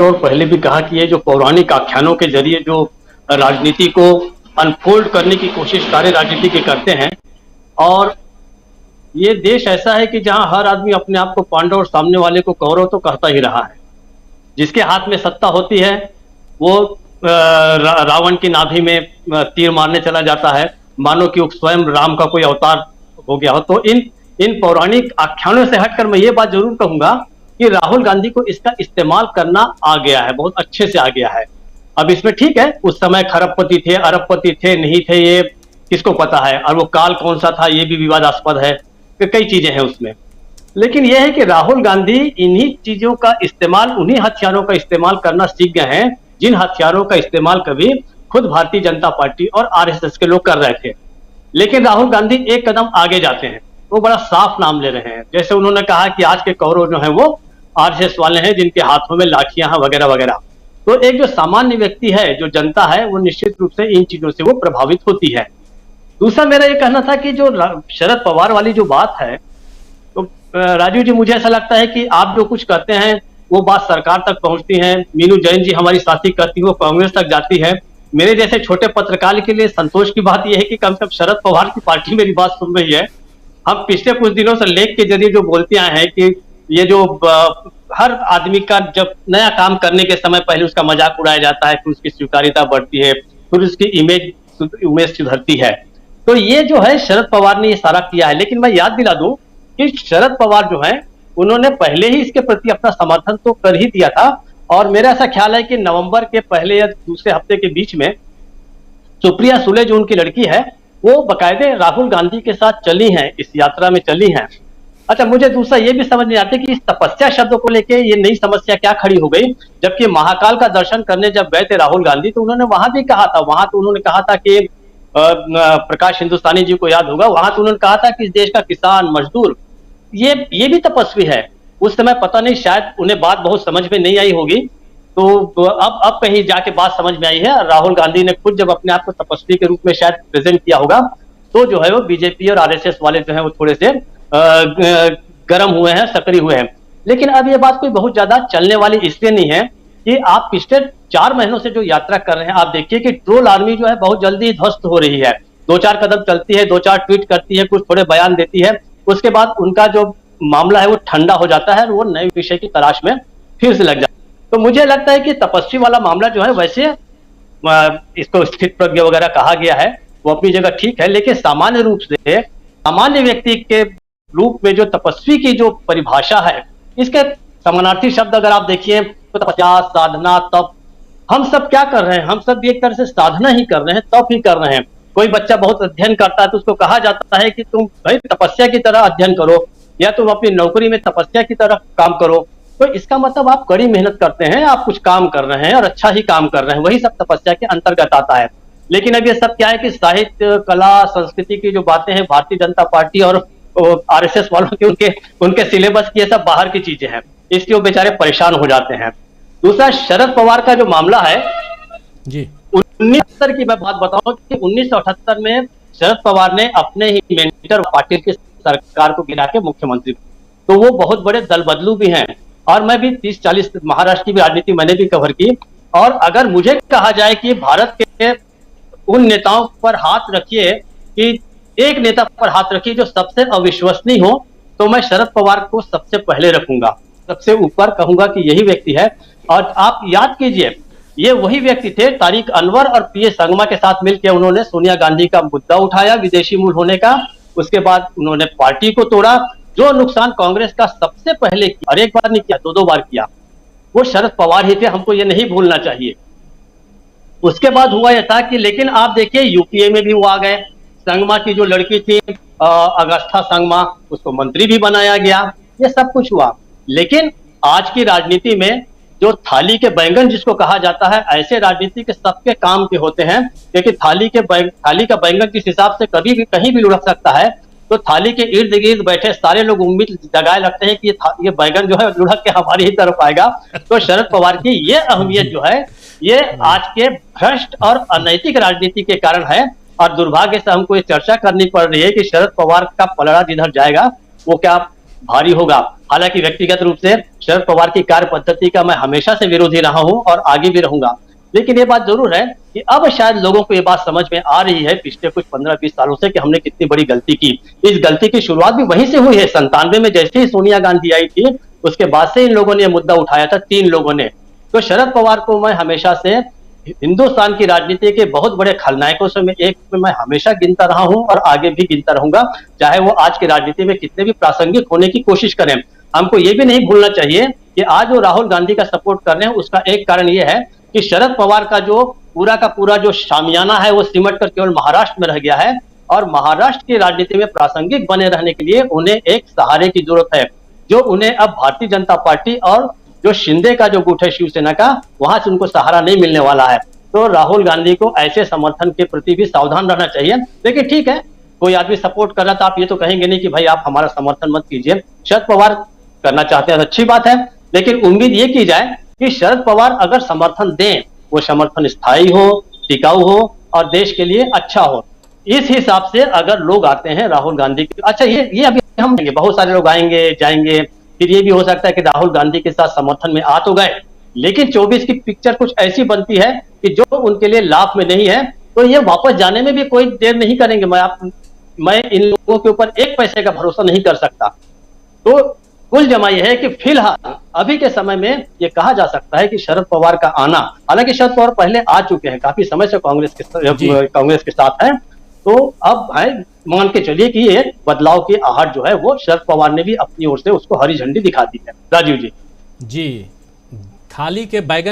और पहले भी कहा कि ये जो पौराणिक आख्यानों के जरिए जो राजनीति को अनफोल्ड करने की कोशिश सारे राजनीति के करते हैं। और ये देश ऐसा है कि जहां हर आदमी अपने आप को पांडव और सामने वाले को कौरव तो कहता ही रहा है। जिसके हाथ में सत्ता होती है वो रावण की नाभि में तीर मारने चला जाता है, मानो कि स्वयं राम का कोई अवतार हो गया हो। तो इन पौराणिक आख्यानों से हटकर मैं ये बात जरूर कहूंगा कि राहुल गांधी को इसका इस्तेमाल करना आ गया है, बहुत अच्छे से आ गया है। अब इसमें ठीक है, उस समय खरबपति थे, अरबपति थे, नहीं थे, ये किसको पता है, और वो काल कौन सा था ये भी विवादास्पद है, कई चीजें हैं उसमें। लेकिन यह है कि राहुल गांधी इन्हीं चीजों का इस्तेमाल, उन्हीं हथियारों का इस्तेमाल करना सीख गए हैं जिन हथियारों का इस्तेमाल कभी खुद भारतीय जनता पार्टी और आरएसएस के लोग कर रहे थे। लेकिन राहुल गांधी एक कदम आगे जाते हैं, वो बड़ा साफ नाम ले रहे हैं। जैसे उन्होंने कहा कि आज के कौरव जो है वो आरएसएस वाले हैं जिनके हाथों में लाठियां हैं वगैरह वगैरह। तो एक जो सामान्य व्यक्ति है, जो जनता है, वो निश्चित रूप से इन चीजों से वो प्रभावित होती है। दूसरा मेरा ये कहना था कि जो शरद पवार वाली जो बात है, तो राजीव जी मुझे ऐसा लगता है कि आप जो कुछ करते हैं वो बात सरकार तक पहुंचती है। मीनू जैन जी हमारी साथी करती है, वो कांग्रेस तक जाती है। मेरे जैसे छोटे पत्रकार के लिए संतोष की बात यह है कि कम से कम शरद पवार की पार्टी मेरी बात सुन रही है। हम पिछले कुछ दिनों से लेख के जरिए जो बोलते आए हैं कि ये जो हर आदमी का जब नया काम करने के समय पहले उसका मजाक उड़ाया जाता है, फिर उसकी स्वीकार्यता बढ़ती है, फिर उसकी इमेज सुधरती है। तो ये जो है शरद पवार ने ये सारा किया है। लेकिन मैं याद दिला दूं कि शरद पवार जो है उन्होंने पहले ही इसके प्रति अपना समर्थन तो कर ही दिया था। और मेरा ऐसा ख्याल है कि नवंबर के पहले या दूसरे हफ्ते के बीच में सुप्रिया सुले जो उनकी लड़की है वो बकायदे राहुल गांधी के साथ चली हैं, इस यात्रा में चली हैं। अच्छा, मुझे दूसरा ये भी समझ नहीं आती कि इस तपस्या शब्द को लेके ये नई समस्या क्या खड़ी हो गई। जबकि महाकाल का दर्शन करने जब गए थे राहुल गांधी तो उन्होंने वहां भी कहा था, वहां तो उन्होंने कहा था कि प्रकाश हिंदुस्तानी जी को याद होगा, वहां तो उन्होंने कहा था कि इस देश का किसान मजदूर ये भी तपस्वी है। उस समय पता नहीं, शायद उन्हें बात बहुत समझ में नहीं आई होगी, तो अब कहीं जाके बात समझ में आई है। राहुल गांधी ने खुद जब अपने आप को तपस्वी के रूप में शायद प्रेजेंट किया होगा तो जो है वो बीजेपी और आरएसएस वाले जो है वो थोड़े से गर्म हुए हैं, सक्रिय हुए हैं। लेकिन अब ये बात कोई बहुत ज्यादा चलने वाली इसलिए नहीं है कि आप पिछले 4 महीनों से जो यात्रा कर रहे हैं, आप देखिए कि ट्रोल आर्मी जो है बहुत जल्दी ध्वस्त हो रही है। 2-4 कदम चलती है, 2-4 ट्वीट करती है, कुछ थोड़े बयान देती है, उसके बाद उनका जो मामला है वो ठंडा हो जाता है और वो नए विषय की तलाश में फिर से लग जाता है। तो मुझे लगता है कि तपस्वी वाला मामला जो है, वैसे इसको स्थित प्रज्ञ वगैरह कहा गया है, वो अपनी जगह ठीक है। लेकिन सामान्य रूप से सामान्य व्यक्ति के रूप में जो तपस्वी की जो परिभाषा है, इसके समानार्थी शब्द अगर आप देखिए तो तपस्या, साधना, तप, हम सब क्या कर रहे हैं? हम सब एक तरह से साधना ही कर रहे हैं, तप ही कर रहे हैं। कोई बच्चा बहुत अध्ययन करता है तो उसको कहा जाता है कि तुम भाई तपस्या की तरह अध्ययन करो, या तुम अपनी नौकरी में तपस्या की तरह काम करो। तो इसका मतलब आप कड़ी मेहनत करते हैं, आप कुछ काम कर रहे हैं और अच्छा ही काम कर रहे हैं, वही सब तपस्या के अंतर्गत आता है। लेकिन अब ये सब क्या है कि साहित्य, कला, संस्कृति की जो बातें हैं भारतीय जनता पार्टी और आरएसएस वालों के उनके सिलेबस की ये सब बाहर की चीजें हैं, इसलिए वो बेचारे परेशान हो जाते हैं। दूसरा, शरद पवार का जो मामला है जी, 1978 की मैं बात बताऊं कि 1978 में शरद पवार ने अपने ही मेंटर पाटिल की सरकार को गिरा के मुख्यमंत्री, तो वो बहुत बड़े दल बदलू भी हैं। और मैं भी 30-40 महाराष्ट्र की भी राजनीति मैंने भी कवर की। और अगर मुझे कहा जाए कि भारत के उन नेताओं पर हाथ रखिए कि एक नेता पर हाथ रखिए जो सबसे अविश्वसनीय हो, तो मैं शरद पवार को सबसे पहले रखूंगा, सबसे ऊपर कहूंगा कि यही व्यक्ति है। और आप याद कीजिए, ये वही व्यक्ति थे, तारिक अनवर और पीए संगमा के साथ मिलकर उन्होंने सोनिया गांधी का मुद्दा उठाया विदेशी मूल होने का। उसके बाद उन्होंने पार्टी को तोड़ा। जो नुकसान कांग्रेस का सबसे पहले किया, और एक बार नहीं किया, 2-2 बार किया, वो शरद पवार ही थे, हमको ये नहीं भूलना चाहिए। उसके बाद हुआ यह था कि, लेकिन आप देखिए यूपीए में भी वो आ गए। संगमा की जो लड़की थी अगस्था संगमा, उसको मंत्री भी बनाया गया, ये सब कुछ हुआ। लेकिन आज की राजनीति में जो थाली के बैंगन जिसको कहा जाता है, ऐसे राजनीति के सबके काम के होते हैं, क्योंकि थाली का बैंगन जिस हिसाब से कभी भी कहीं भी लुढ़क सकता है, तो थाली के इर्द गिर्द बैठे सारे लोग उम्मीद जगाए लगते हैं कि ये बैंगन जो है लुढ़क के हमारी ही तरफ आएगा। तो शरद पवार की ये अहमियत जो है, ये आज के भ्रष्ट और अनैतिक राजनीति के कारण है। और दुर्भाग्य से हमको ये चर्चा करनी पड़ रही है कि शरद पवार का पलड़ा जिधर जाएगा वो क्या भारी होगा। हालांकि व्यक्तिगत रूप से शरद पवार की कार्य पद्धति का मैं हमेशा से विरोधी रहा हूं और आगे भी रहूंगा। लेकिन ये बात जरूर है कि अब शायद लोगों को ये बात समझ में आ रही है पिछले कुछ 15-20 सालों से कि हमने कितनी बड़ी गलती की। इस गलती की शुरुआत भी वहीं से हुई है। 97 में जैसे ही सोनिया गांधी आई थी, उसके बाद से इन लोगों ने यह मुद्दा उठाया था, 3 लोगों ने। तो शरद पवार को मैं हमेशा से हिंदुस्तान की राजनीति के बहुत बड़े खलनायकों से मैं एक में मैं हमेशा गिनता रहा हूं और आगे भी गिनता रहूंगा, चाहे वो आज की राजनीति में कितने भी प्रासंगिक होने की कोशिश करें। हमको ये भी नहीं भूलना चाहिए कि आज वो राहुल गांधी का सपोर्ट कर रहे हैं, उसका एक कारण ये है कि शरद पवार का पूरा जो शामियाना है वो सिमट कर केवल महाराष्ट्र में रह गया है, और महाराष्ट्र की राजनीति में प्रासंगिक बने रहने के लिए उन्हें एक सहारे की जरूरत है, जो उन्हें अब भारतीय जनता पार्टी और जो शिंदे का जो गुट है शिवसेना का, वहां से उनको सहारा नहीं मिलने वाला है। तो राहुल गांधी को ऐसे समर्थन के प्रति भी सावधान रहना चाहिए। लेकिन ठीक है, कोई आदमी सपोर्ट कर रहा था, आप ये तो कहेंगे नहीं कि भाई आप हमारा समर्थन मत कीजिए। शरद पवार करना चाहते हैं तो अच्छी बात है, लेकिन उम्मीद ये की जाए कि शरद पवार अगर समर्थन दें, वो समर्थन स्थायी हो, टिकाऊ हो और देश के लिए अच्छा हो। इस हिसाब से अगर लोग आते हैं राहुल गांधी के, अच्छा ये अभी हम बहुत सारे लोग आएंगे जाएंगे, फिर ये भी हो सकता है कि राहुल गांधी के साथ समर्थन में आ तो गए, लेकिन 24 की पिक्चर कुछ ऐसी बनती है कि जो उनके लिए लाभ में नहीं है, तो ये वापस जाने में भी कोई देर नहीं करेंगे। मैं इन लोगों के ऊपर एक पैसे का भरोसा नहीं कर सकता। तो कुल जमा यह है कि फिलहाल अभी के समय में ये कहा जा सकता है कि शरद पवार का आना, हालांकि शरद पवार पहले आ चुके हैं, काफी समय से कांग्रेस के साथ हैं, तो अब है मान के चलिए कि ये बदलाव की आहट जो है वो शरद पवार ने भी अपनी ओर से उसको हरी झंडी दिखा दी है। राजीव जी। जी, थाली के बैगन